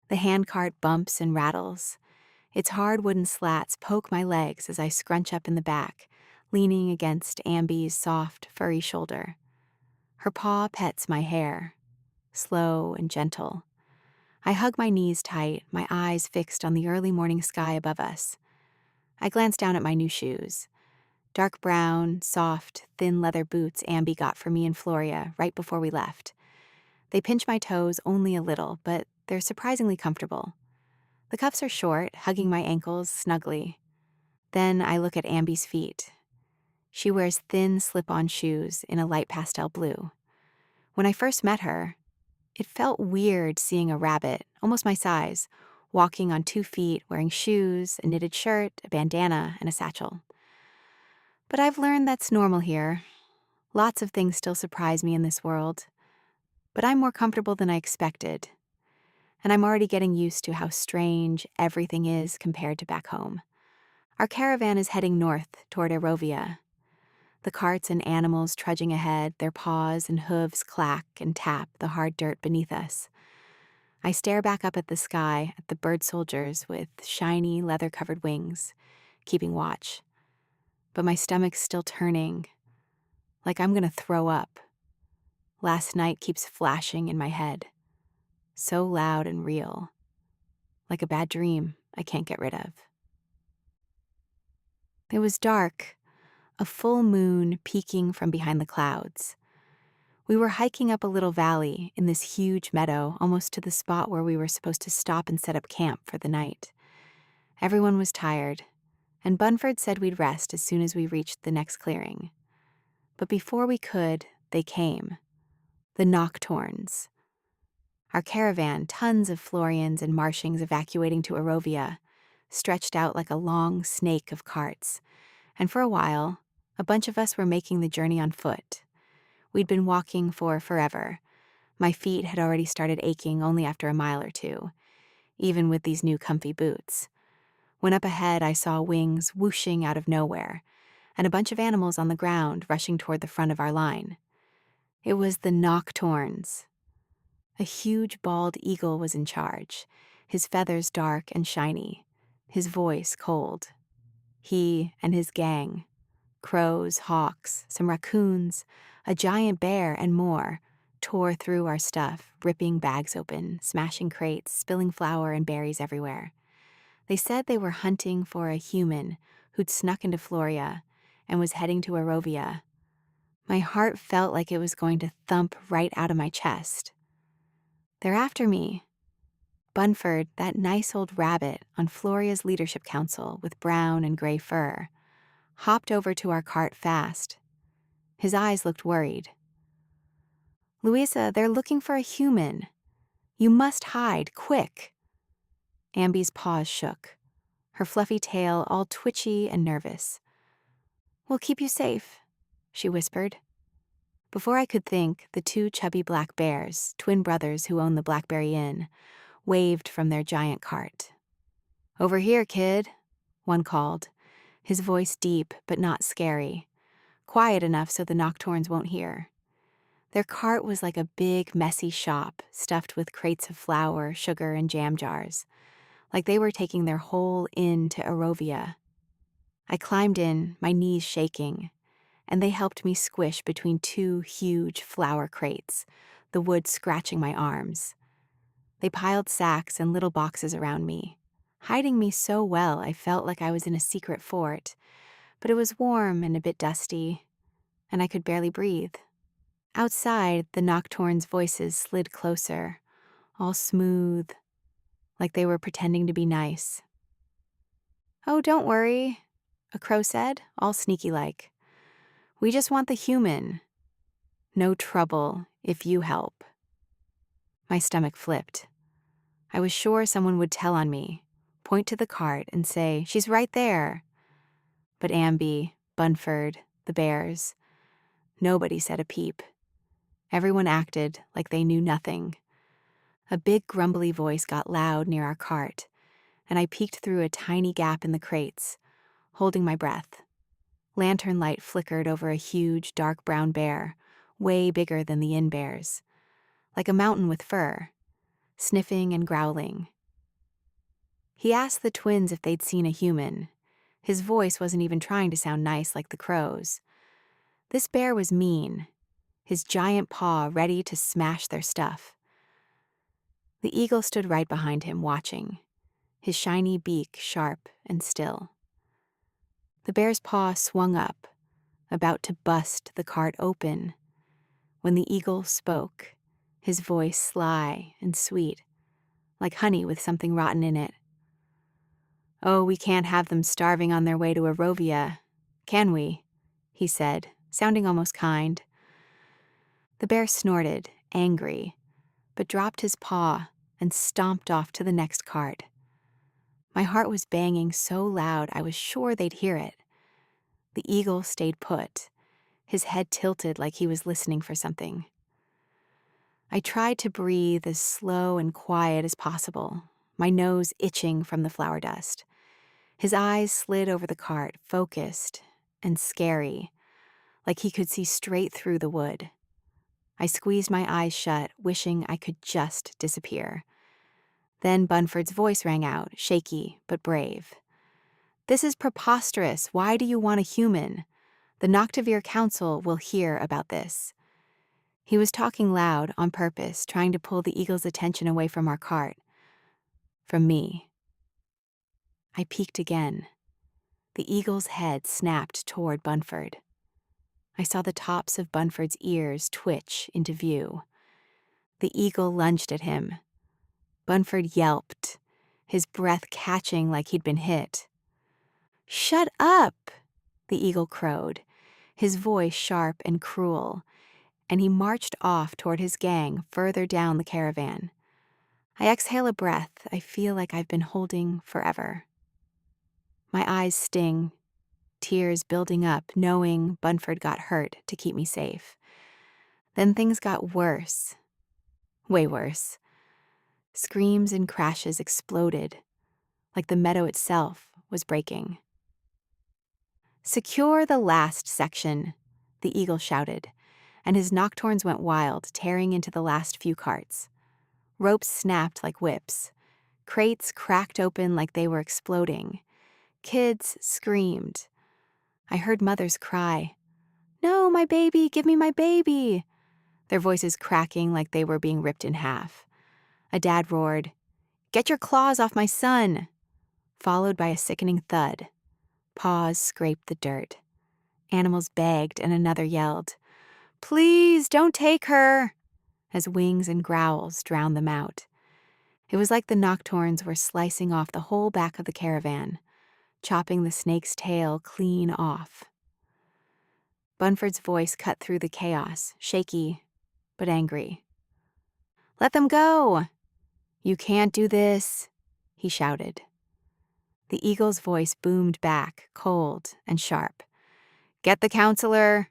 The handcart bumps and rattles. Its hard wooden slats poke my legs as I scrunch up in the back, leaning against Amby's soft, furry shoulder. Her paw pets my hair, slow and gentle. I hug my knees tight, my eyes fixed on the early morning sky above us. I glance down at my new shoes. Dark brown, soft, thin leather boots Amby got for me and Floria right before we left. They pinch my toes only a little, but they're surprisingly comfortable. The cuffs are short, hugging my ankles snugly. Then I look at Amby's feet. She wears thin slip-on shoes in a light pastel blue. When I first met her, it felt weird seeing a rabbit, almost my size, walking on 2 feet, wearing shoes, a knitted shirt, a bandana, and a satchel. But I've learned that's normal here. Lots of things still surprise me in this world. But I'm more comfortable than I expected. And I'm already getting used to how strange everything is compared to back home. Our caravan is heading north toward Aerovia. The carts and animals trudging ahead, their paws and hooves clack and tap the hard dirt beneath us. I stare back up at the sky, at the bird soldiers with shiny, leather-covered wings, keeping watch. But my stomach's still turning, like I'm gonna throw up. Last night keeps flashing in my head, so loud and real, like a bad dream I can't get rid of. It was dark, a full moon peeking from behind the clouds. We were hiking up a little valley in this huge meadow, almost to the spot where we were supposed to stop and set up camp for the night. Everyone was tired, and Bunford said we'd rest as soon as we reached the next clearing. But before we could, they came. The Nocturnes. Our caravan, tons of Florians and Marshings evacuating to Aerovia, stretched out like a long snake of carts. And for a while, a bunch of us were making the journey on foot. We'd been walking for forever. My feet had already started aching only after a mile or two, even with these new comfy boots. When up ahead I saw wings whooshing out of nowhere, and a bunch of animals on the ground rushing toward the front of our line. It was the Nocturnes. A huge bald eagle was in charge, his feathers dark and shiny, his voice cold. He and his gang, crows, hawks, some raccoons, a giant bear, and more, tore through our stuff, ripping bags open, smashing crates, spilling flour and berries everywhere. They said they were hunting for a human who'd snuck into Floria and was heading to Aerovia. My heart felt like it was going to thump right out of my chest. They're after me. Bunford, that nice old rabbit on Floria's leadership council with brown and gray fur, hopped over to our cart fast. His eyes looked worried. "Louisa, they're looking for a human. You must hide, quick." Amby's paws shook, her fluffy tail all twitchy and nervous. "We'll keep you safe," she whispered. Before I could think, the 2 chubby black bears, twin brothers who own the Blackberry Inn, waved from their giant cart. "Over here, kid," one called, his voice deep but not scary, quiet enough so the Nocturnes won't hear. Their cart was like a big, messy shop, stuffed with crates of flour, sugar, and jam jars, like they were taking their whole inn to Aerovia. I climbed in, my knees shaking, and they helped me squish between 2 huge flour crates, the wood scratching my arms. They piled sacks and little boxes around me, hiding me so well I felt like I was in a secret fort, but it was warm and a bit dusty, and I could barely breathe. Outside, the Nocturnes' voices slid closer, all smooth, like they were pretending to be nice. "Oh, don't worry," a crow said, all sneaky-like. "We just want the human. No trouble if you help." My stomach flipped. I was sure someone would tell on me, point to the cart and say, "She's right there." But Amby, Bunford, the bears, nobody said a peep. Everyone acted like they knew nothing. A big grumbly voice got loud near our cart, and I peeked through a tiny gap in the crates, holding my breath. Lantern light flickered over a huge, dark brown bear, way bigger than the inn bears, like a mountain with fur, sniffing and growling, He asked the twins if they'd seen a human. His voice wasn't even trying to sound nice like the crows. This bear was mean, his giant paw ready to smash their stuff. The eagle stood right behind him, watching, his shiny beak sharp and still. The bear's paw swung up, about to bust the cart open, when the eagle spoke, his voice sly and sweet, like honey with something rotten in it. "Oh, we can't have them starving on their way to Aerovia, can we?" he said, sounding almost kind. The bear snorted, angry, but dropped his paw and stomped off to the next cart. My heart was banging so loud I was sure they'd hear it. The eagle stayed put, his head tilted like he was listening for something. I tried to breathe as slow and quiet as possible, my nose itching from the flour dust. His eyes slid over the cart, focused and scary, like he could see straight through the wood. I squeezed my eyes shut, wishing I could just disappear. Then Bunford's voice rang out, shaky but brave. "This is preposterous. Why do you want a human? The Noctiveer Council will hear about this." He was talking loud on purpose, trying to pull the eagle's attention away from our cart. From me. I peeked again. The eagle's head snapped toward Bunford. I saw the tops of Bunford's ears twitch into view. The eagle lunged at him. Bunford yelped, his breath catching like he'd been hit. "Shut up!" the eagle crowed, his voice sharp and cruel, and he marched off toward his gang further down the caravan. I exhale a breath I feel like I've been holding forever. My eyes sting, tears building up, knowing Bunford got hurt to keep me safe. Then things got worse. Way worse. Screams and crashes exploded, like the meadow itself was breaking. "Secure the last section," the eagle shouted, and his nocturnes went wild, tearing into the last few carts. Ropes snapped like whips. Crates cracked open like they were exploding. Kids screamed. I heard mothers cry, "No, my baby, give me my baby," their voices cracking like they were being ripped in half. A dad roared, "Get your claws off my son," followed by a sickening thud. Paws scraped the dirt. Animals begged and another yelled, "Please, don't take her," as wings and growls drowned them out. It was like the nocturnes were slicing off the whole back of the caravan, chopping the snake's tail clean off. Bunford's voice cut through the chaos, shaky but angry. "Let them go! You can't do this," he shouted. The eagle's voice boomed back, cold and sharp. "Get the counselor!"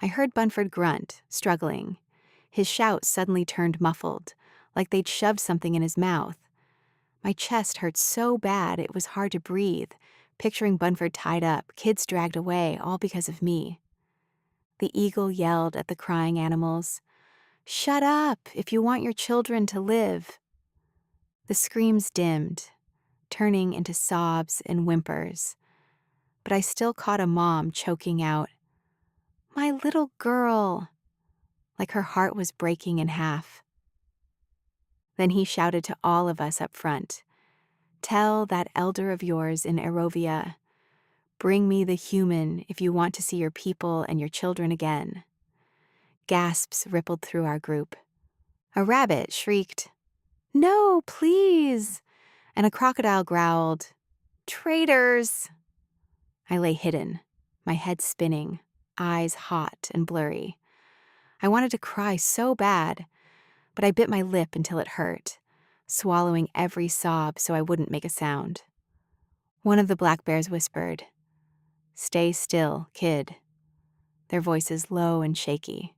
I heard Bunford grunt, struggling. His shout suddenly turned muffled, like they'd shoved something in his mouth. My chest hurt so bad it was hard to breathe, picturing Bunford tied up, kids dragged away, all because of me. The eagle yelled at the crying animals, "Shut up if you want your children to live." The screams dimmed, turning into sobs and whimpers, but I still caught a mom choking out, "My little girl," like her heart was breaking in half. Then he shouted to all of us up front, "Tell that elder of yours in Aerovia, bring me the human if you want to see your people and your children again." Gasps rippled through our group. A rabbit shrieked, "No, please," and a crocodile growled, "Traitors." I lay hidden, my head spinning, eyes hot and blurry. I wanted to cry so bad, but I bit my lip until it hurt, swallowing every sob so I wouldn't make a sound. One of the black bears whispered, "Stay still, kid," their voices low and shaky.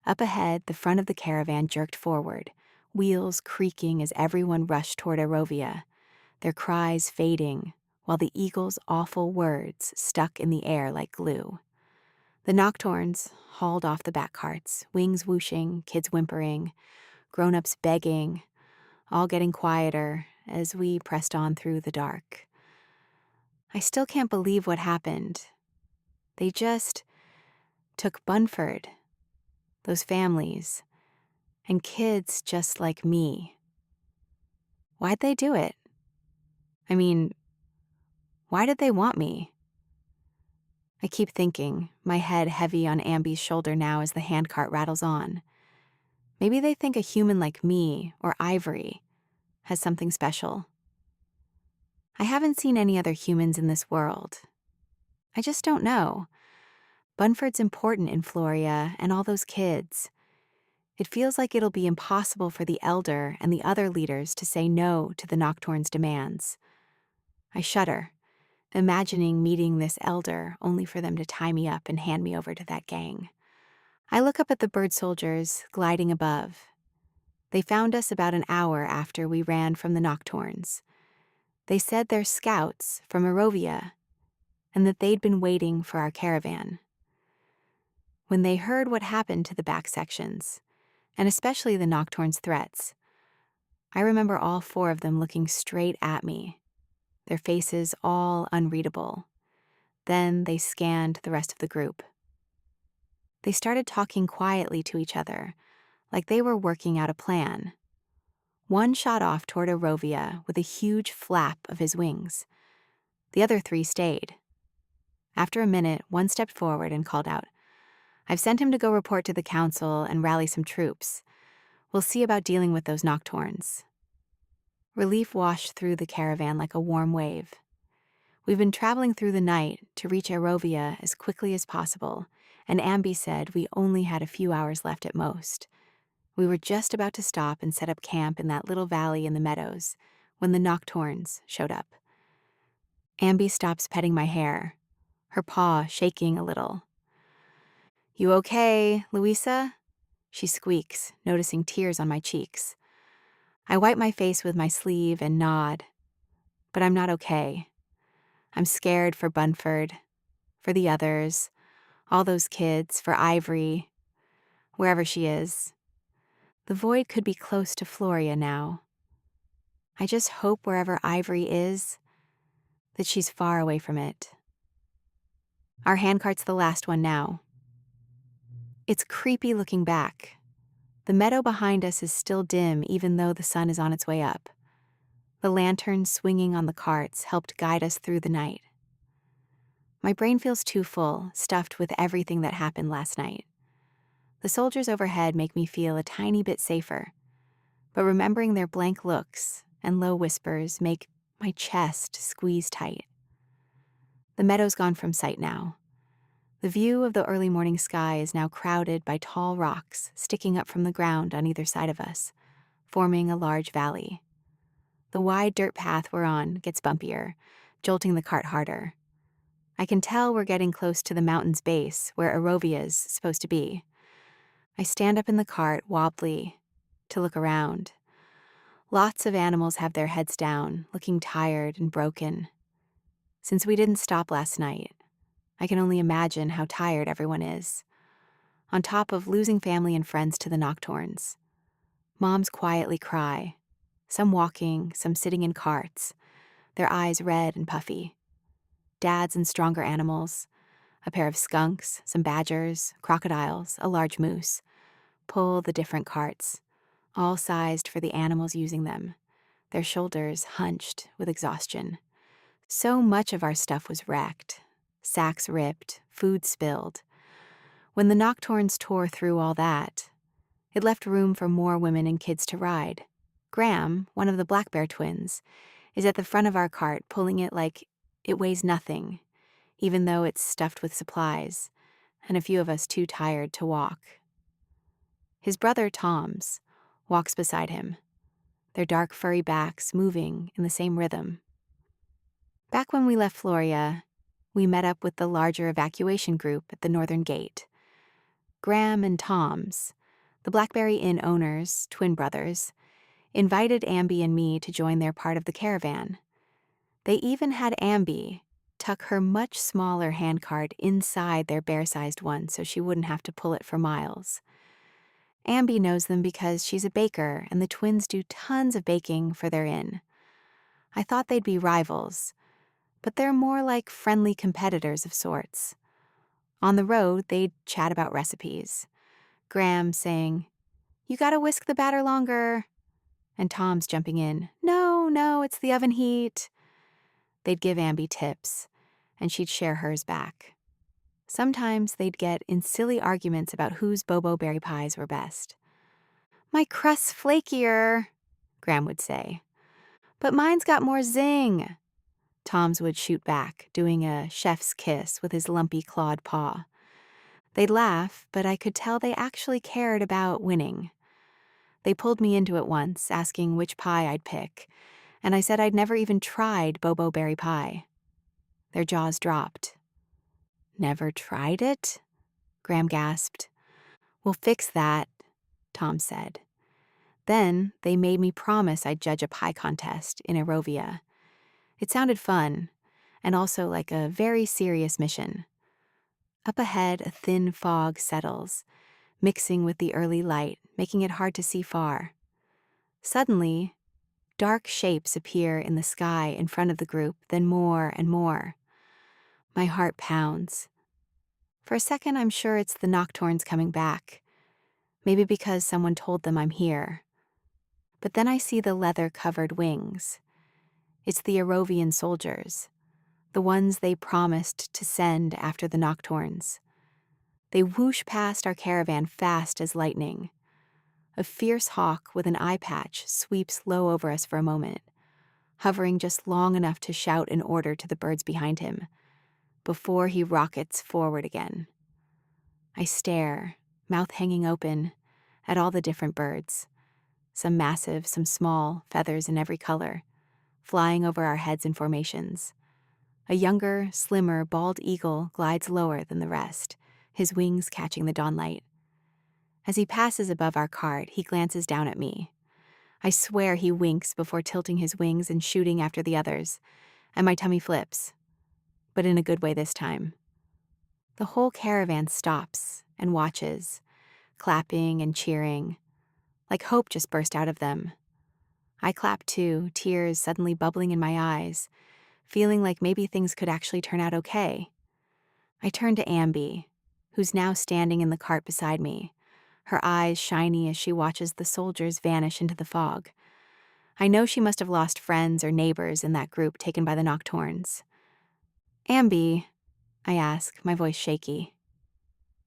Up ahead, the front of the caravan jerked forward, wheels creaking as everyone rushed toward Aerovia, their cries fading, while the eagle's awful words stuck in the air like glue. The nocturnes hauled off the back carts, wings whooshing, kids whimpering, grown-ups begging, all getting quieter as we pressed on through the dark. I still can't believe what happened. They just took Bunford, those families, and kids just like me. Why'd they do it? I mean, why did they want me? I keep thinking, my head heavy on Amby's shoulder now as the handcart rattles on. Maybe they think a human like me, or Ivory, has something special. I haven't seen any other humans in this world. I just don't know. Bunford's important in Floria and all those kids. It feels like it'll be impossible for the Elder and the other leaders to say no to the Nocturne's demands. I shudder, imagining meeting this Elder only for them to tie me up and hand me over to that gang. I look up at the bird soldiers gliding above. They found us about an hour after we ran from the Nocturnes. They said they're scouts from Aerovia and that they'd been waiting for our caravan. When they heard what happened to the back sections, and especially the Nocturne's threats, I remember all four of them looking straight at me, their faces all unreadable. Then they scanned the rest of the group. They started talking quietly to each other, like they were working out a plan. One shot off toward Aerovia with a huge flap of his wings. The other three stayed. After a minute, one stepped forward and called out, "I've sent him to go report to the council and rally some troops. We'll see about dealing with those Nocturnes." Relief washed through the caravan like a warm wave. We've been traveling through the night to reach Aerovia as quickly as possible, and Amby said we only had a few hours left at most. We were just about to stop and set up camp in that little valley in the meadows when the Nocturnes showed up. Amby stops petting my hair, her paw shaking a little. "You okay, Louisa?" she squeaks, noticing tears on my cheeks. I wipe my face with my sleeve and nod, but I'm not okay. I'm scared for Bunford, for the others, all those kids, for Ivory, wherever she is. The void could be close to Floria now. I just hope wherever Ivory is, that she's far away from it. Our handcart's the last one now. It's creepy looking back. The meadow behind us is still dim even though the sun is on its way up. The lanterns swinging on the carts helped guide us through the night. My brain feels too full, stuffed with everything that happened last night. The soldiers overhead make me feel a tiny bit safer, but remembering their blank looks and low whispers make my chest squeeze tight. The meadow's gone from sight now. The view of the early morning sky is now crowded by tall rocks sticking up from the ground on either side of us, forming a large valley. The wide dirt path we're on gets bumpier, jolting the cart harder. I can tell we're getting close to the mountain's base where Aerovia's supposed to be. I stand up in the cart, wobbly, to look around. Lots of animals have their heads down, looking tired and broken. Since we didn't stop last night, I can only imagine how tired everyone is. On top of losing family and friends to the Nocturnes. Moms quietly cry, some walking, some sitting in carts, their eyes red and puffy. Dads and stronger animals, a pair of skunks, some badgers, crocodiles, a large moose, pull the different carts, all sized for the animals using them, their shoulders hunched with exhaustion. So much of our stuff was wrecked, sacks ripped, food spilled. When the Nocturnes tore through all that, it left room for more women and kids to ride. Graham, one of the Black Bear twins, is at the front of our cart pulling it like it weighs nothing, even though it's stuffed with supplies, and a few of us too tired to walk. His brother, Tom's, walks beside him, their dark furry backs moving in the same rhythm. Back when we left Floria, we met up with the larger evacuation group at the northern gate. Graham and Tom's, the Blackberry Inn owners, twin brothers, invited Amby and me to join their part of the caravan. They even had Amby tuck her much smaller handcart inside their bear-sized one so she wouldn't have to pull it for miles. Amby knows them because she's a baker and the twins do tons of baking for their inn. I thought they'd be rivals, but they're more like friendly competitors of sorts. On the road, they'd chat about recipes. Graham saying, "You gotta whisk the batter longer." And Tom's jumping in, "No, no, it's the oven heat." They'd give Amby tips, and she'd share hers back. Sometimes they'd get in silly arguments about whose bobo berry pies were best. "My crust's flakier," Graham would say. "But mine's got more zing," Tom's would shoot back, doing a chef's kiss with his lumpy clawed paw. They'd laugh, but I could tell they actually cared about winning. They pulled me into it once, asking which pie I'd pick, and I said I'd never even tried bobo berry pie. Their jaws dropped. "Never tried it?" Graham gasped. "We'll fix that," Tom said. Then they made me promise I'd judge a pie contest in Aerovia. It sounded fun, and also like a very serious mission. Up ahead, a thin fog settles, mixing with the early light, making it hard to see far. Suddenly, dark shapes appear in the sky in front of the group, then more and more. My heart pounds. For a second, I'm sure it's the Nocturnes coming back, maybe because someone told them I'm here. But then I see the leather-covered wings. It's the Aerovian soldiers, the ones they promised to send after the Nocturnes. They whoosh past our caravan fast as lightning. A fierce hawk with an eye patch sweeps low over us for a moment, hovering just long enough to shout an order to the birds behind him, before he rockets forward again. I stare, mouth hanging open, at all the different birds, some massive, some small, feathers in every color, flying over our heads in formations. A younger, slimmer, bald eagle glides lower than the rest, his wings catching the dawnlight. As he passes above our cart, he glances down at me. I swear he winks before tilting his wings and shooting after the others, and my tummy flips, but in a good way this time. The whole caravan stops and watches, clapping and cheering, like hope just burst out of them. I clap too, tears suddenly bubbling in my eyes, feeling like maybe things could actually turn out okay. I turn to Amby, who's now standing in the cart beside me, her eyes shiny as she watches the soldiers vanish into the fog. I know she must have lost friends or neighbors in that group taken by the Nocturnes. "Amby," I ask, my voice shaky,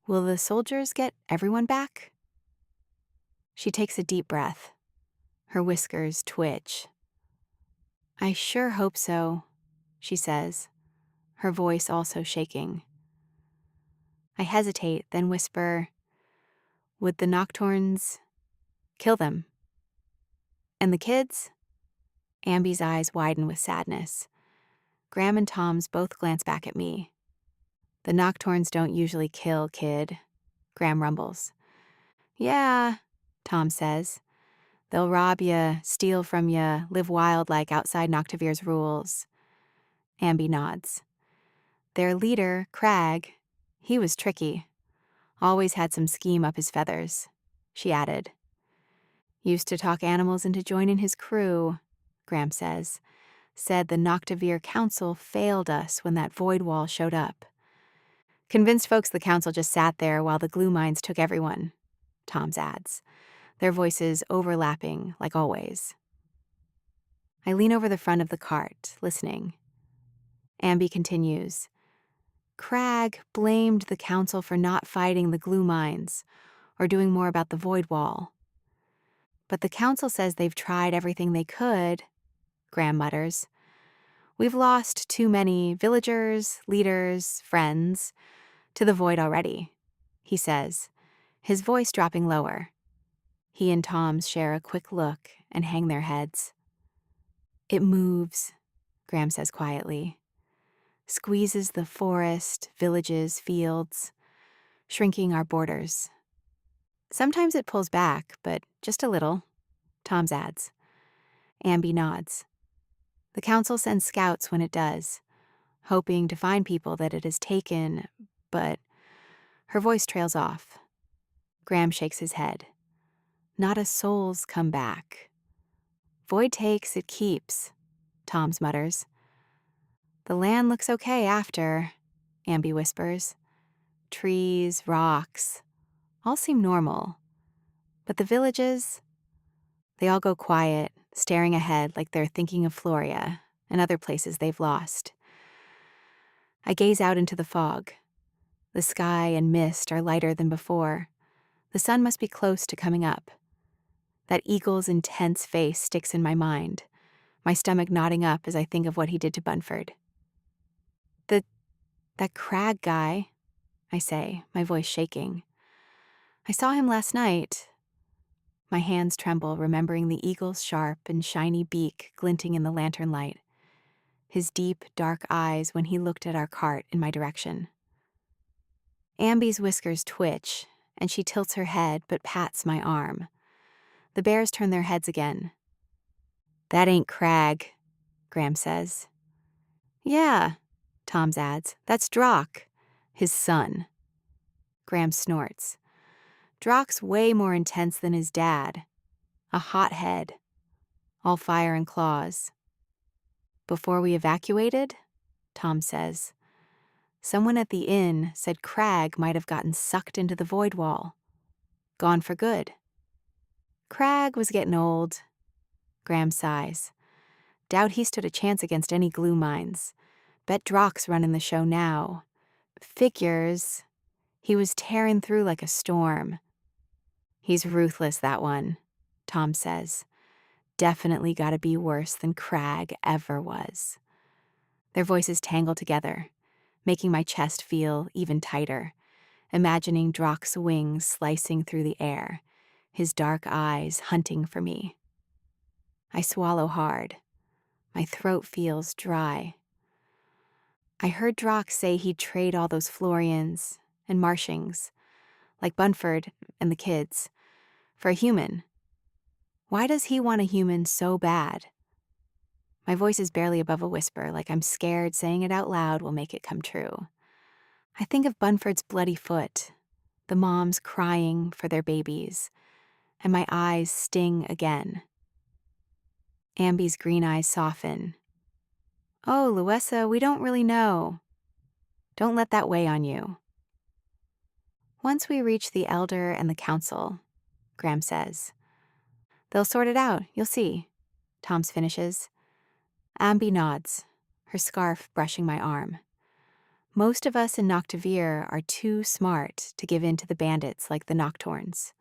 "will the soldiers get everyone back?" She takes a deep breath. Her whiskers twitch. "I sure hope so," she says, her voice also shaking. I hesitate, then whisper, "Would the Nocturnes kill them? And the kids?" Amby's eyes widen with sadness. Graham and Tom's both glance back at me. "The Nocturnes don't usually kill, kid," Graham rumbles. "Yeah," Tom says. "They'll rob ya, steal from ya, live wild like outside Noctivir's rules." Amby nods. "Their leader, Crag, he was tricky. Always had some scheme up his feathers," she added. "Used to talk animals into joining his crew," Graham says. "Said the Noctivir Council failed us when that void wall showed up. Convinced folks the council just sat there while the glue mines took everyone," Tom's adds, their voices overlapping like always. I lean over the front of the cart, listening. Amby continues. "Crag blamed the council for not fighting the glue mines or doing more about the void wall. But the council says they've tried everything they could," Graham mutters. "We've lost too many villagers, leaders, friends to the void already," he says, his voice dropping lower. He and Tom's share a quick look and hang their heads. "It moves," Graham says quietly. "Squeezes the forest, villages, fields, shrinking our borders. Sometimes it pulls back, but just a little," Tom's adds. Amby nods. "The council sends scouts when it does, hoping to find people that it has taken, but..." Her voice trails off. Graham shakes his head. "Not a soul's come back. Void takes, it keeps. Tom's mutters. The land looks okay after, Ambi whispers. Trees, rocks, all seem normal. But the villages, they all go quiet, staring ahead like they're thinking of Floria and other places they've lost. I gaze out into the fog. The sky and mist are lighter than before. The sun must be close to coming up. That eagle's intense face sticks in my mind, my stomach knotting up as I think of what he did to Bunford. That Crag guy, I say, my voice shaking. I saw him last night. My hands tremble, remembering the eagle's sharp and shiny beak glinting in the lantern light, his deep, dark eyes when he looked at our cart in my direction. Ambi's whiskers twitch, and she tilts her head but pats my arm. The bears turn their heads again. That ain't Crag, Graham says. Yeah, Tom's adds. That's Drock, his son. Graham snorts. Drock's way more intense than his dad. A hothead. All fire and claws. Before we evacuated, Tom says, someone at the inn said Crag might have gotten sucked into the void wall. Gone for good. Crag was getting old. Graham sighs. Doubt he stood a chance against any glue mines. Bet Drock's running the show now. Figures. He was tearing through like a storm. He's ruthless, that one, Tom says. Definitely gotta be worse than Crag ever was. Their voices tangle together, making my chest feel even tighter, imagining Drock's wings slicing through the air, his dark eyes hunting for me. I swallow hard. My throat feels dry. I heard Drock say he'd trade all those Florians and Marshings, like Bunford and the kids, for a human. Why does he want a human so bad? My voice is barely above a whisper, like I'm scared saying it out loud will make it come true. I think of Bunford's bloody foot, the moms crying for their babies, and my eyes sting again. Ambi's green eyes soften. Oh, Louisa, we don't really know. Don't let that weigh on you. Once we reach the elder and the council, Graham says. They'll sort it out, you'll see, Tom's finishes. Ambi nods, her scarf brushing my arm. Most of us in Noctavir are too smart to give in to the bandits like the Nocturnes.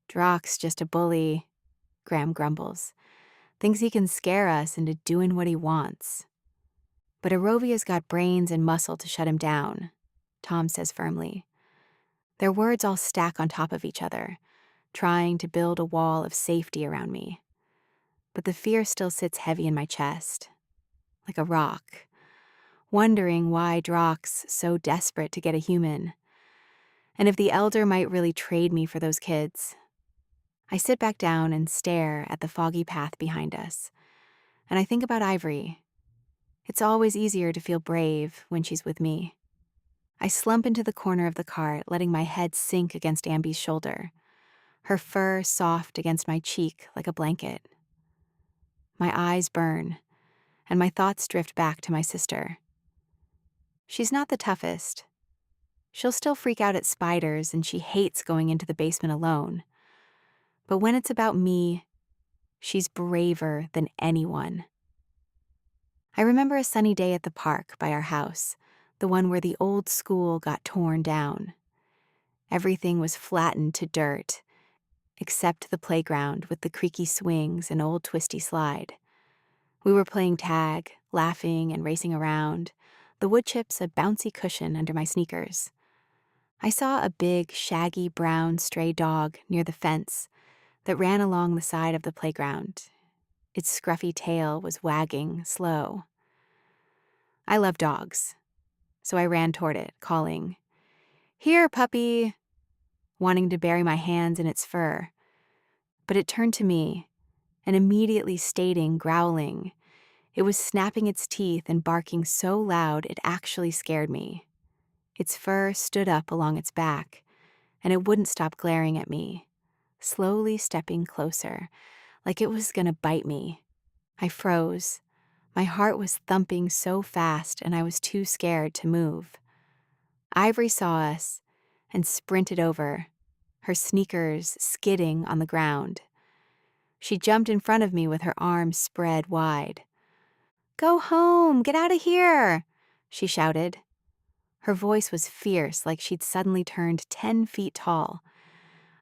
Drock's just a bully, Graham grumbles. Thinks he can scare us into doing what he wants. But Aerovia's got brains and muscle to shut him down, Tom says firmly. Their words all stack on top of each other, trying to build a wall of safety around me. But the fear still sits heavy in my chest, like a rock, wondering why Drock's so desperate to get a human, and if the elder might really trade me for those kids. I sit back down and stare at the foggy path behind us, and I think about Ivory. It's always easier to feel brave when she's with me. I slump into the corner of the cart, letting my head sink against Ambi's shoulder, her fur soft against my cheek like a blanket. My eyes burn, and my thoughts drift back to my sister. She's not the toughest. She'll still freak out at spiders, and she hates going into the basement alone. But when it's about me, she's braver than anyone. I remember a sunny day at the park by our house, the one where the old school got torn down. Everything was flattened to dirt, except the playground with the creaky swings and old twisty slide. We were playing tag, laughing and racing around, the wood chips a bouncy cushion under my sneakers. I saw a big, shaggy brown stray dog near the fence that ran along the side of the playground. Its scruffy tail was wagging slow. I love dogs, so I ran toward it, calling, "Here, puppy," wanting to bury my hands in its fur. But it turned to me, and immediately stating, growling. It was snapping its teeth and barking so loud it actually scared me. Its fur stood up along its back, and it wouldn't stop glaring at me, slowly stepping closer, like it was gonna bite me. I froze. My heart was thumping so fast and I was too scared to move. Ivory saw us and sprinted over, her sneakers skidding on the ground. She jumped in front of me with her arms spread wide. "Go home! Get out of here!" she shouted. Her voice was fierce, like she'd suddenly turned 10 feet tall.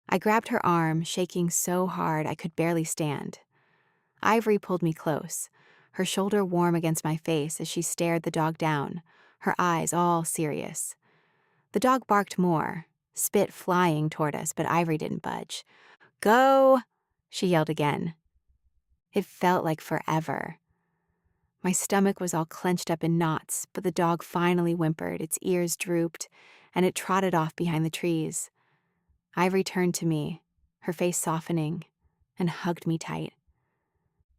I grabbed her arm, shaking so hard I could barely stand. Ivory pulled me close, her shoulder warm against my face as she stared the dog down, her eyes all serious. The dog barked more, spit flying toward us, but Ivory didn't budge. "Go!" she yelled again. It felt like forever. My stomach was all clenched up in knots, but the dog finally whimpered, its ears drooped, and it trotted off behind the trees. Ivory turned to me, her face softening, and hugged me tight.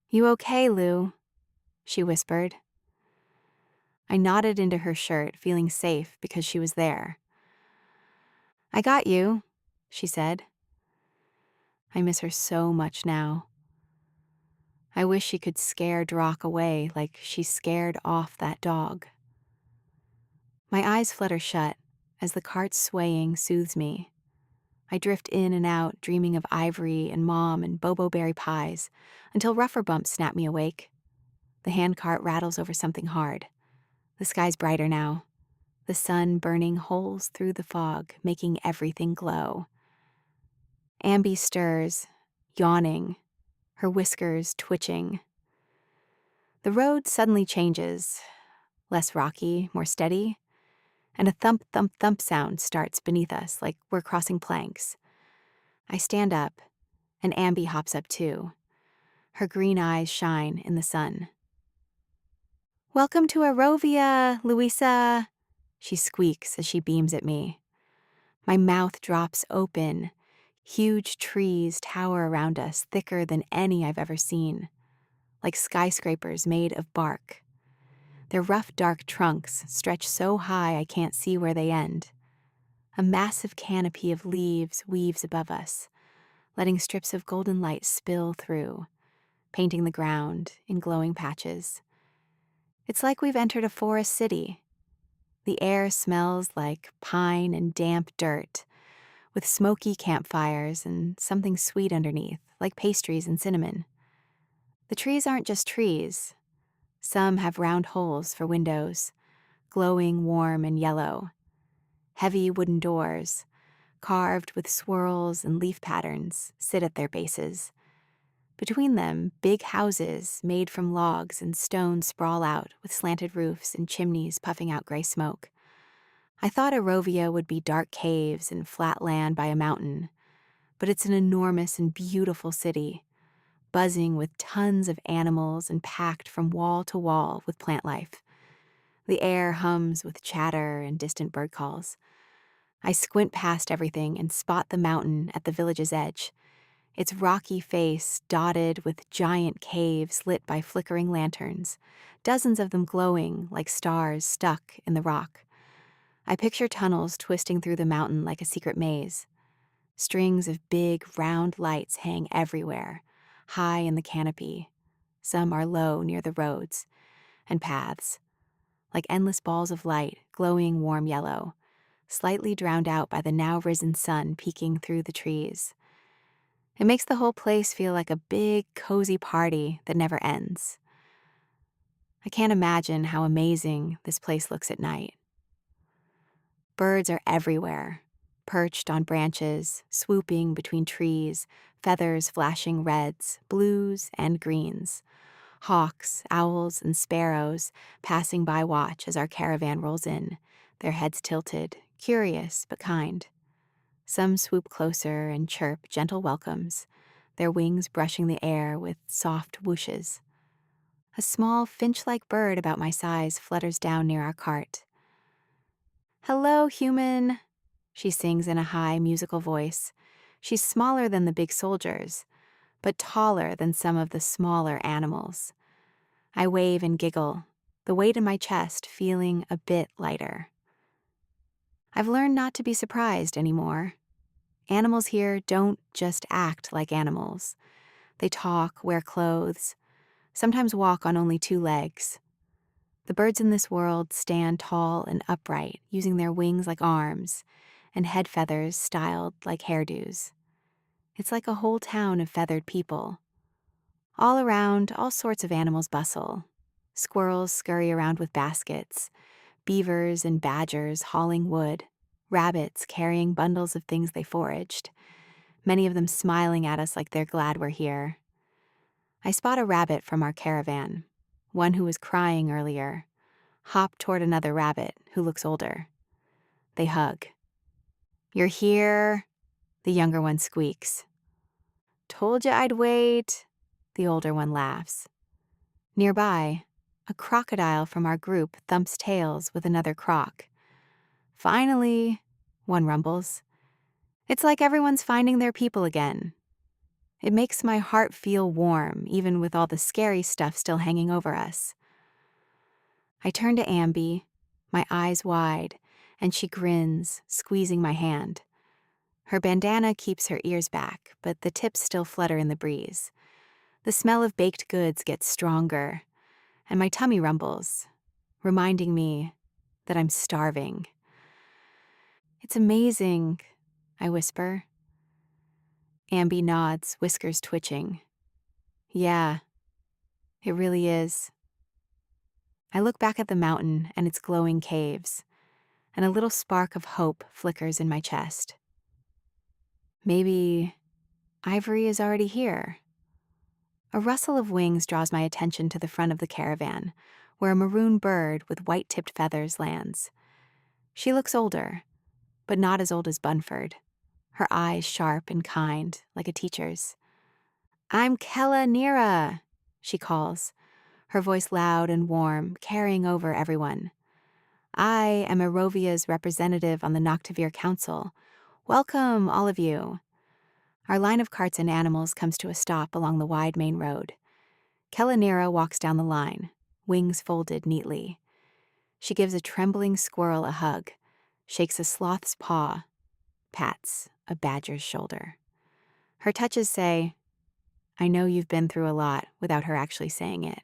"You okay, Lou?" she whispered. I nodded into her shirt, feeling safe because she was there. "I got you," she said. I miss her so much now. I wish she could scare Drock away like she scared off that dog. My eyes flutter shut as the cart swaying soothes me. I drift in and out, dreaming of Ivory and Mom and Bobo berry pies, until rougher bumps snap me awake. The handcart rattles over something hard. The sky's brighter now, the sun burning holes through the fog, making everything glow. Ambi stirs, yawning, her whiskers twitching. The road suddenly changes, less rocky, more steady, and a thump, thump, thump sound starts beneath us like we're crossing planks. I stand up, and Ambi hops up too. Her green eyes shine in the sun. "Welcome to Aerovia, Louisa," she squeaks as she beams at me. My mouth drops open. Huge trees tower around us, thicker than any I've ever seen, like skyscrapers made of bark. Their rough, dark trunks stretch so high I can't see where they end. A massive canopy of leaves weaves above us, letting strips of golden light spill through, painting the ground in glowing patches. It's like we've entered a forest city. The air smells like pine and damp dirt, with smoky campfires and something sweet underneath, like pastries and cinnamon. The trees aren't just trees. Some have round holes for windows, glowing warm and yellow. Heavy wooden doors, carved with swirls and leaf patterns, sit at their bases. Between them, big houses made from logs and stone sprawl out with slanted roofs and chimneys puffing out gray smoke. I thought Aerovia would be dark caves and flat land by a mountain, but it's an enormous and beautiful city, buzzing with tons of animals and packed from wall to wall with plant life. The air hums with chatter and distant bird calls. I squint past everything and spot the mountain at the village's edge, its rocky face dotted with giant caves lit by flickering lanterns, dozens of them glowing like stars stuck in the rock. I picture tunnels twisting through the mountain like a secret maze. Strings of big, round lights hang everywhere, high in the canopy. Some are low near the roads and paths, like endless balls of light, glowing warm yellow, slightly drowned out by the now risen sun peeking through the trees. It makes the whole place feel like a big, cozy party that never ends. I can't imagine how amazing this place looks at night. Birds are everywhere, perched on branches, swooping between trees, feathers flashing reds, blues, and greens. Hawks, owls, and sparrows passing by watch as our caravan rolls in, their heads tilted, curious but kind. Some swoop closer and chirp gentle welcomes, their wings brushing the air with soft whooshes. A small finch-like bird about my size flutters down near our cart. "Hello, human," she sings in a high, musical voice. She's smaller than the big soldiers, but taller than some of the smaller animals. I wave and giggle, the weight in my chest feeling a bit lighter. I've learned not to be surprised anymore. Animals here don't just act like animals. They talk, wear clothes, sometimes walk on only two legs. The birds in this world stand tall and upright, using their wings like arms and head feathers styled like hairdos. It's like a whole town of feathered people. All around, all sorts of animals bustle. Squirrels scurry around with baskets, beavers and badgers hauling wood, rabbits carrying bundles of things they foraged, many of them smiling at us like they're glad we're here. I spot a rabbit from our caravan, one who was crying earlier, hop toward another rabbit who looks older. They hug. "You're here," the younger one squeaks. "Told you I'd wait," the older one laughs. Nearby, a crocodile from our group thumps tails with another croc. "Finally," one rumbles. "It's like everyone's finding their people again." It makes my heart feel warm, even with all the scary stuff still hanging over us. I turn to Ambi, my eyes wide, and she grins, squeezing my hand. Her bandana keeps her ears back, but the tips still flutter in the breeze. The smell of baked goods gets stronger, and my tummy rumbles, reminding me that I'm starving. "It's amazing," I whisper. Ambi nods, whiskers twitching. "Yeah, it really is." I look back at the mountain and its glowing caves, and a little spark of hope flickers in my chest. Maybe Ivory is already here. A rustle of wings draws my attention to the front of the caravan, where a maroon bird with white-tipped feathers lands. She looks older, but not as old as Bunford, her eyes sharp and kind, like a teacher's. "I'm Kella Nira," she calls, her voice loud and warm, carrying over everyone. "I am Aerovia's representative on the Noctavir Council. Welcome, all of you." Our line of carts and animals comes to a stop along the wide main road. Kelanira walks down the line, wings folded neatly. She gives a trembling squirrel a hug, shakes a sloth's paw, pats a badger's shoulder. Her touches say, "I know you've been through a lot," without her actually saying it.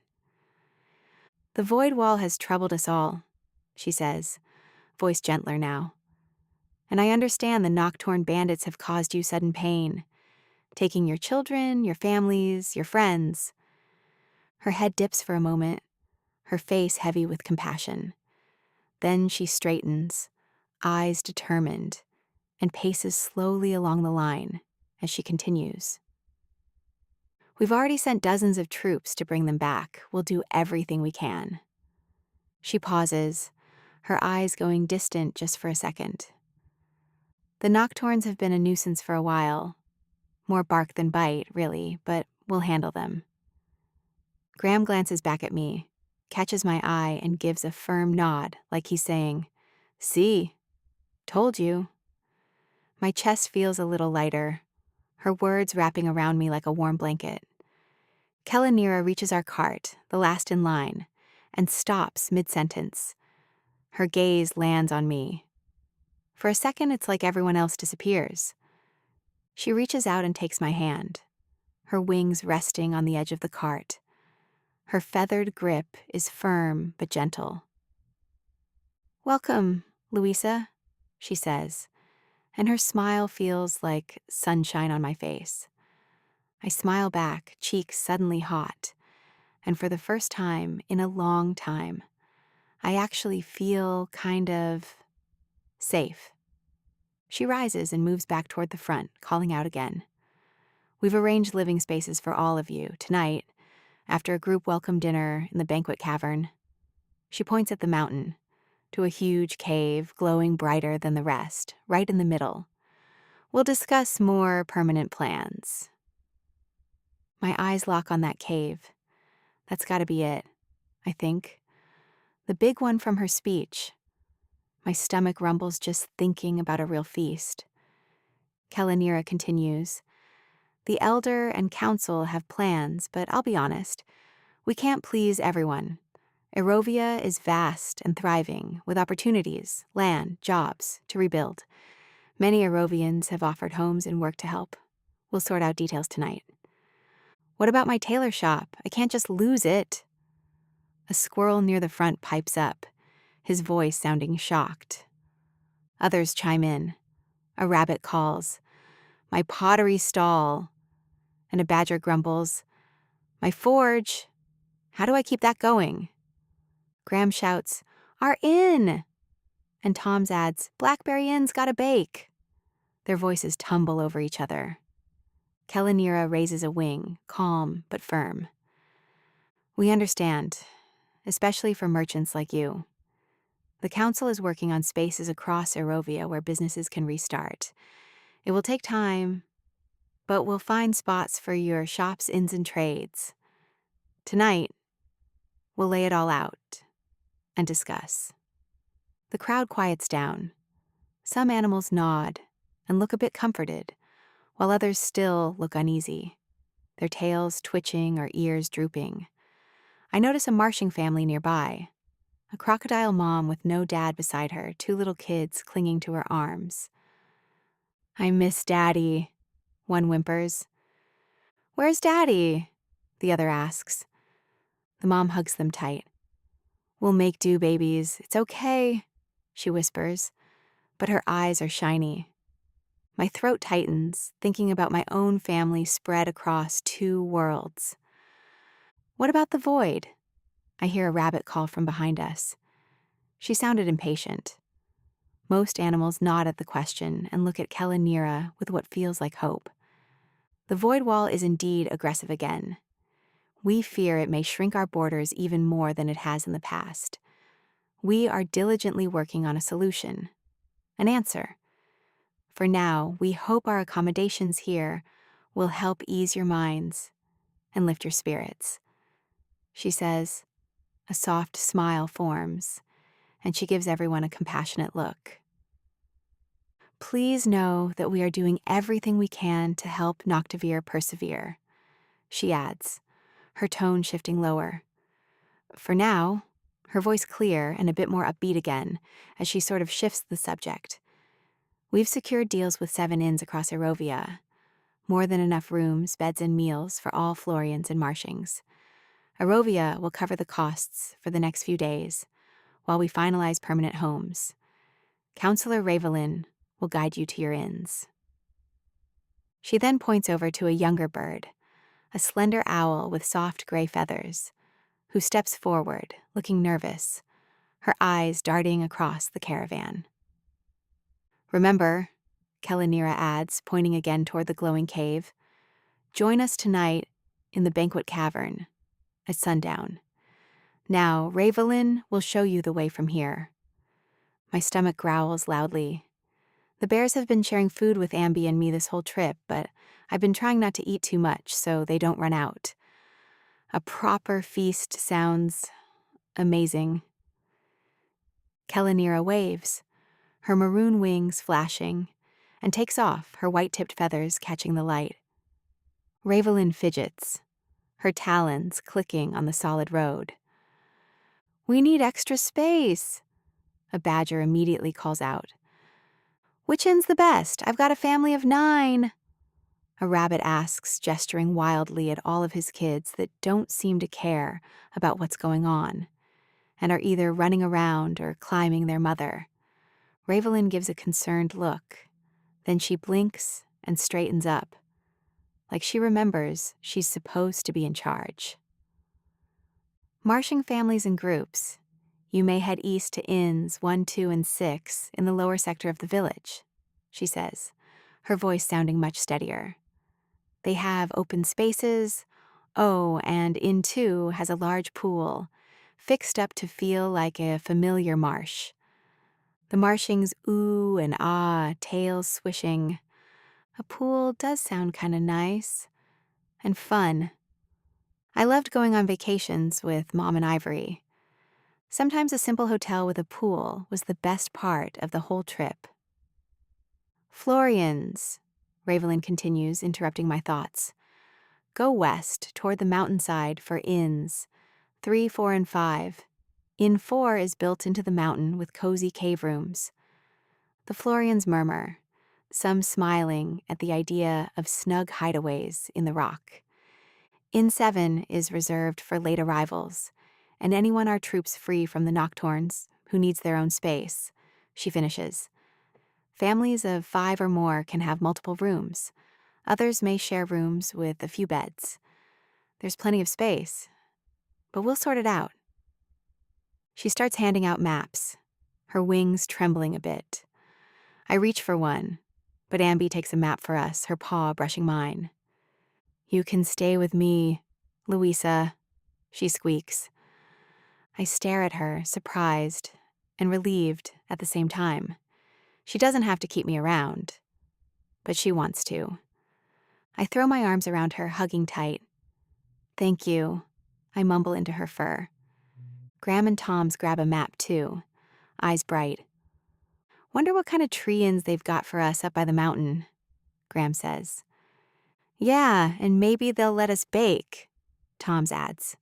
"The void wall has troubled us all," she says, voice gentler now. "And I understand the Nocturne bandits have caused you sudden pain, taking your children, your families, your friends." Her head dips for a moment, her face heavy with compassion. Then she straightens, eyes determined, and paces slowly along the line as she continues. "We've already sent dozens of troops to bring them back. We'll do everything we can." She pauses, her eyes going distant just for a second. "The Nocturnes have been a nuisance for a while. More bark than bite, really, but we'll handle them." Graham glances back at me, catches my eye, and gives a firm nod, like he's saying, "See, told you." My chest feels a little lighter, her words wrapping around me like a warm blanket. Kelanira reaches our cart, the last in line, and stops mid-sentence. Her gaze lands on me. For a second, it's like everyone else disappears. She reaches out and takes my hand, her wings resting on the edge of the cart. Her feathered grip is firm but gentle. "Welcome, Louisa," she says, and her smile feels like sunshine on my face. I smile back, cheeks suddenly hot, and for the first time in a long time, I actually feel kind of safe. She rises and moves back toward the front, calling out again. "We've arranged living spaces for all of you tonight, after a group welcome dinner in the banquet cavern." She points at the mountain, to a huge cave glowing brighter than the rest, right in the middle. "We'll discuss more permanent plans." My eyes lock on that cave. That's gotta be it, I think. The big one from her speech. My stomach rumbles just thinking about a real feast. Kelanira continues, "The elder and council have plans, but I'll be honest, we can't please everyone. Aerovia is vast and thriving, with opportunities, land, jobs, to rebuild. Many Aerovians have offered homes and work to help. We'll sort out details tonight." What about my tailor shop? I can't just lose it. A squirrel near the front pipes up, his voice sounding shocked. Others chime in. A rabbit calls, "My pottery stall." And a badger grumbles, "My forge. How do I keep that going?" Graham shouts, "Our inn!" And Tom's adds, "Blackberry Inn's gotta bake." Their voices tumble over each other. Kelanira raises a wing, calm but firm. "We understand, especially for merchants like you. The council is working on spaces across Aerovia where businesses can restart. It will take time, but we'll find spots for your shops, inns, and trades. Tonight, we'll lay it all out and discuss." The crowd quiets down. Some animals nod and look a bit comforted, while others still look uneasy, their tails twitching or ears drooping. I notice a marshing family nearby, a crocodile mom with no dad beside her, two little kids clinging to her arms. "I miss Daddy," one whimpers. "Where's Daddy?" the other asks. The mom hugs them tight. "We'll make do, babies. It's okay," she whispers, but her eyes are shiny. My throat tightens, thinking about my own family spread across two worlds. "What about the void?" I hear a rabbit call from behind us. She sounded impatient. Most animals nod at the question and look at Kelanira with what feels like hope. The void wall is indeed aggressive again. We fear it may shrink our borders even more than it has in the past. We are diligently working on a solution, an answer. For now, we hope our accommodations here will help ease your minds and lift your spirits. She says, a soft smile forms, and she gives everyone a compassionate look. "Please know that we are doing everything we can to help Noctavir persevere," she adds, her tone shifting lower. For now, her voice clear and a bit more upbeat again as she sort of shifts the subject. "We've secured deals with 7 inns across Aerovia, more than enough rooms, beds, and meals for all Florians and Marshings. Aerovia will cover the costs for the next few days while we finalize permanent homes. Counselor Ravelin will guide you to your inns." She then points over to a younger bird, a slender owl with soft gray feathers, who steps forward, looking nervous, her eyes darting across the caravan. "Remember," Kelanira adds, pointing again toward the glowing cave, "join us tonight in the banquet cavern at sundown. Now, Ravelin will show you the way from here." My stomach growls loudly. The bears have been sharing food with Ambi and me this whole trip, but I've been trying not to eat too much so they don't run out. A proper feast sounds amazing. Kelanira waves, her maroon wings flashing, and takes off, her white-tipped feathers catching the light. Ravelin fidgets, her talons clicking on the solid road. "We need extra space," a badger immediately calls out. "Which inn's the best? I've got a family of 9. A rabbit asks, gesturing wildly at all of his kids that don't seem to care about what's going on and are either running around or climbing their mother. Ravelin gives a concerned look. Then she blinks and straightens up, like she remembers she's supposed to be in charge. "Marshing families in groups. You may head east to inns 1, 2, and 6 in the lower sector of the village," she says, her voice sounding much steadier. "They have open spaces. Oh, and Inn 2 has a large pool, fixed up to feel like a familiar marsh. The Marshings ooh and ah, tails swishing. A pool does sound kinda nice. And fun. I loved going on vacations with Mom and Ivory. Sometimes a simple hotel with a pool was the best part of the whole trip." "Florians," Ravelin continues, interrupting my thoughts. "Go west toward the mountainside for inns 3, 4, and 5. Inn 4 is built into the mountain with cozy cave rooms." The Florians murmur, some smiling at the idea of snug hideaways in the rock. Inn 7 is reserved for late arrivals, and anyone our troops free from the nocturnes who needs their own space, she finishes. Families of 5 or more can have multiple rooms. Others may share rooms with a few beds. There's plenty of space, but we'll sort it out. She starts handing out maps, her wings trembling a bit. I reach for one, but Amby takes a map for us, her paw brushing mine. "You can stay with me, Louisa," she squeaks. I stare at her, surprised and relieved at the same time. She doesn't have to keep me around, but she wants to. I throw my arms around her, hugging tight. "Thank you," I mumble into her fur. Graham and Tom's grab a map too, eyes bright. "Wonder what kind of tree-ins they've got for us up by the mountain," Graham says. "Yeah, and maybe they'll let us bake," Tom's adds.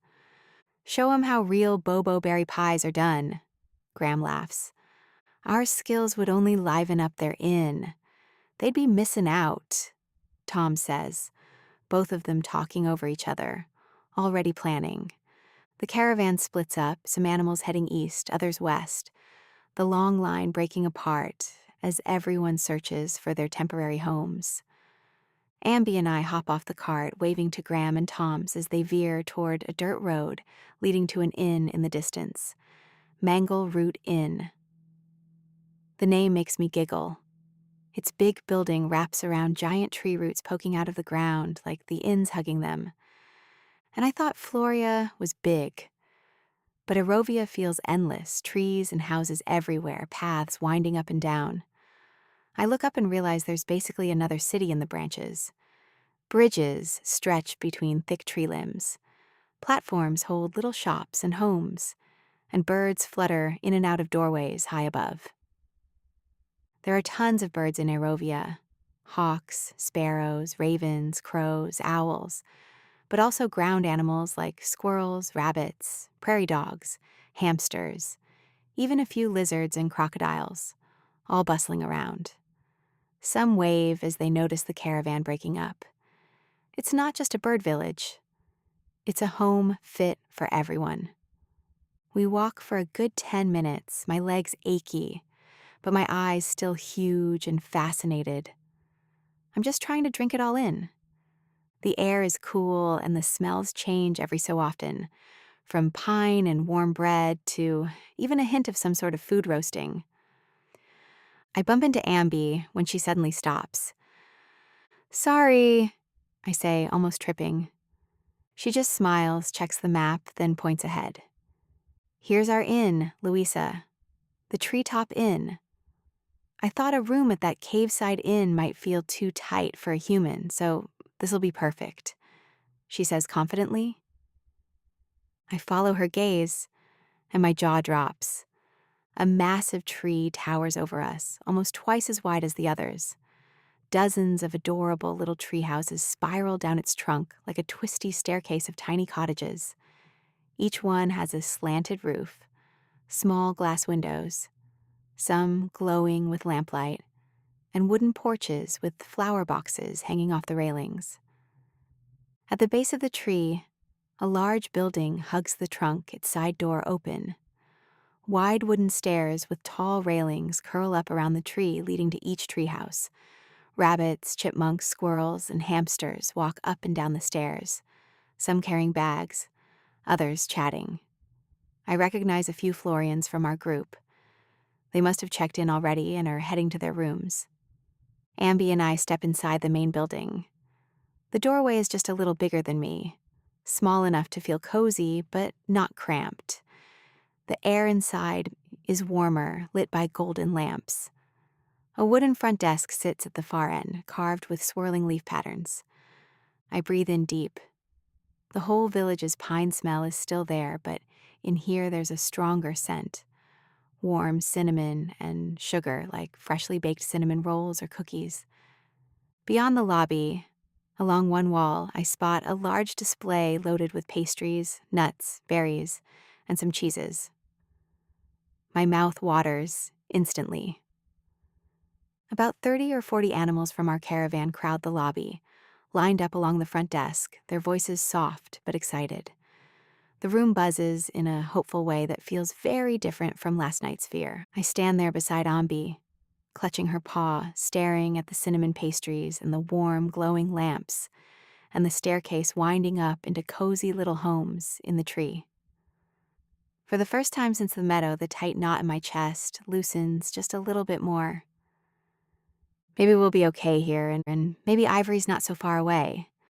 "Show 'em how real bobo berry pies are done," Graham laughs. "Our skills would only liven up their inn. They'd be missing out," Tom says, both of them talking over each other, already planning. The caravan splits up, some animals heading east, others west, the long line breaking apart as everyone searches for their temporary homes. Amby and I hop off the cart, waving to Graham and Tom's as they veer toward a dirt road leading to an inn in the distance. Mangle Root Inn. The name makes me giggle. Its big building wraps around giant tree roots poking out of the ground like the inn's hugging them. And I thought Floria was big. But Aerovia feels endless, trees and houses everywhere, paths winding up and down. I look up and realize there's basically another city in the branches. Bridges stretch between thick tree limbs. Platforms hold little shops and homes, and birds flutter in and out of doorways high above. There are tons of birds in Aerovia. Hawks, sparrows, ravens, crows, owls, but also ground animals like squirrels, rabbits, prairie dogs, hamsters, even a few lizards and crocodiles, all bustling around. Some wave as they notice the caravan breaking up. It's not just a bird village. It's a home fit for everyone. We walk for a good 10 minutes, my legs achy, but my eyes still huge and fascinated. I'm just trying to drink it all in. The air is cool and the smells change every so often, from pine and warm bread to even a hint of some sort of food roasting. I bump into Amby when she suddenly stops. "Sorry," I say, almost tripping. She just smiles, checks the map, then points ahead. "Here's our inn, Louisa. The Treetop Inn. I thought a room at that cave-side inn might feel too tight for a human, so this'll be perfect," she says confidently. I follow her gaze, and my jaw drops. A massive tree towers over us, almost twice as wide as the others. Dozens of adorable little tree houses spiral down its trunk like a twisty staircase of tiny cottages. Each one has a slanted roof, small glass windows, some glowing with lamplight, and wooden porches with flower boxes hanging off the railings. At the base of the tree, a large building hugs the trunk, its side door open. Wide wooden stairs with tall railings curl up around the tree, leading to each treehouse. Rabbits, chipmunks, squirrels, and hamsters walk up and down the stairs, some carrying bags, others chatting. I recognize a few Florians from our group. They must have checked in already and are heading to their rooms. Amby and I step inside the main building. The doorway is just a little bigger than me, small enough to feel cozy, but not cramped. The air inside is warmer, lit by golden lamps. A wooden front desk sits at the far end, carved with swirling leaf patterns. I breathe in deep. The whole village's pine smell is still there, but in here there's a stronger scent. Warm cinnamon and sugar, like freshly baked cinnamon rolls or cookies. Beyond the lobby, along one wall, I spot a large display loaded with pastries, nuts, berries, and some cheeses. My mouth waters instantly. About 30 or 40 animals from our caravan crowd the lobby, lined up along the front desk, their voices soft but excited. The room buzzes in a hopeful way that feels very different from last night's fear. I stand there beside Ambi, clutching her paw, staring at the cinnamon pastries and the warm, glowing lamps, and the staircase winding up into cozy little homes in the tree. For the first time since the meadow, the tight knot in my chest loosens just a little bit more. Maybe we'll be okay here, and maybe Ivory's not so far away.